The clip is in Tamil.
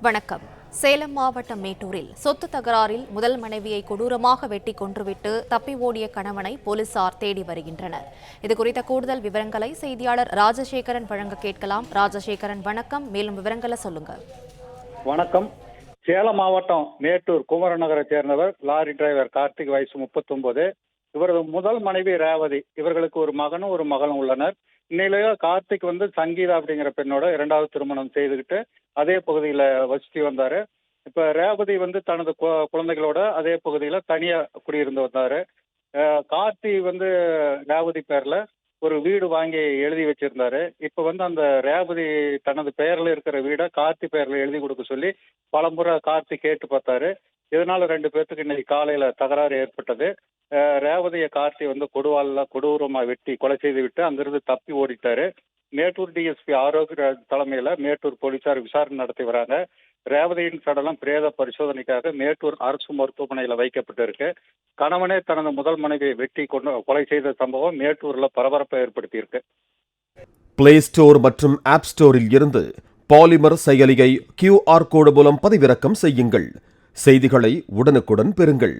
வணக்கம். சேலம் மாவட்டம் மேட்டூரில் சொத்து தகராறில் முதல் மனைவியை கொடூரமாக வெட்டி கொன்றுவிட்டு தப்பி ஓடிய கணவனை போலீசார் தேடி வருகின்றனர். இதுகுறித்த கூடுதல் விவரங்களை செய்தியாளர் ராஜசேகரன் வழங்க கேட்கலாம். ராஜசேகரன், வணக்கம். மேலும் விவரங்களை சொல்லுங்க. வணக்கம். சேலம் மாவட்டம் மேட்டூர் குமரன் நகரை சேர்ந்தவர் லாரி டிரைவர் கார்த்திக், வயசு 39. இவரது முதல் மனைவி ரேவதி. இவர்களுக்கு ஒரு மகனும் ஒரு மகளும் உள்ளனர். இன்னையிலேயே கார்த்திக் சங்கீதா அப்படிங்கிற பெண்ணோட இரண்டாவது திருமணம் செய்துக்கிட்டு அதே பகுதியில வசித்து வந்தாரு. இப்ப ரேவதி தனது குழந்தைகளோட அதே பகுதியில தனியா குடியிருந்து வந்தாரு. கார்த்தி ரேவதி பேர்ல ஒரு வீடு வாங்கி எழுதி வச்சிருந்தாரு. இப்ப அந்த ரேவதி தனது பெயர்ல இருக்கிற வீடை கார்த்தி பெயர்ல எழுதி கொடுக்க சொல்லி பலமுறை கார்த்தி கேட்டு பார்த்தாரு. இதனால ரெண்டு பேர்த்துக்கு இன்னைக்கு காலையில தகராறு ஏற்பட்டது. ரேவதியை கார்த்தி கொடுவாள்ல கொடூரமா வெட்டி கொலை செய்து விட்டு அங்கிருந்து தப்பி ஓடிட்டாரு. மேட்டூர் டிஎஸ்பி ஆரோக்கிய தலைமையில மேட்டூர் போலீசார் விசாரணை நடத்தி வராங்க. ரேவதியின் சடலம் பிரேத பரிசோதனைக்காக மேட்டூர் அரசு மருத்துவமனையில வைக்கப்பட்டிருக்கு. கணவனே தனது முதல் மனைவியை வெட்டி கொலை செய்த சம்பவம் மேட்டூர்ல பரபரப்பை ஏற்படுத்தியிருக்கு. பிளே ஸ்டோர் மற்றும் ஆப் ஸ்டோரில் இருந்து பாலிமர் செயலியை QR கோடு மூலம் பதிவிறக்கம் செய்யுங்கள். செய்திகளை உடனுக்குடன் பெறுங்கள்.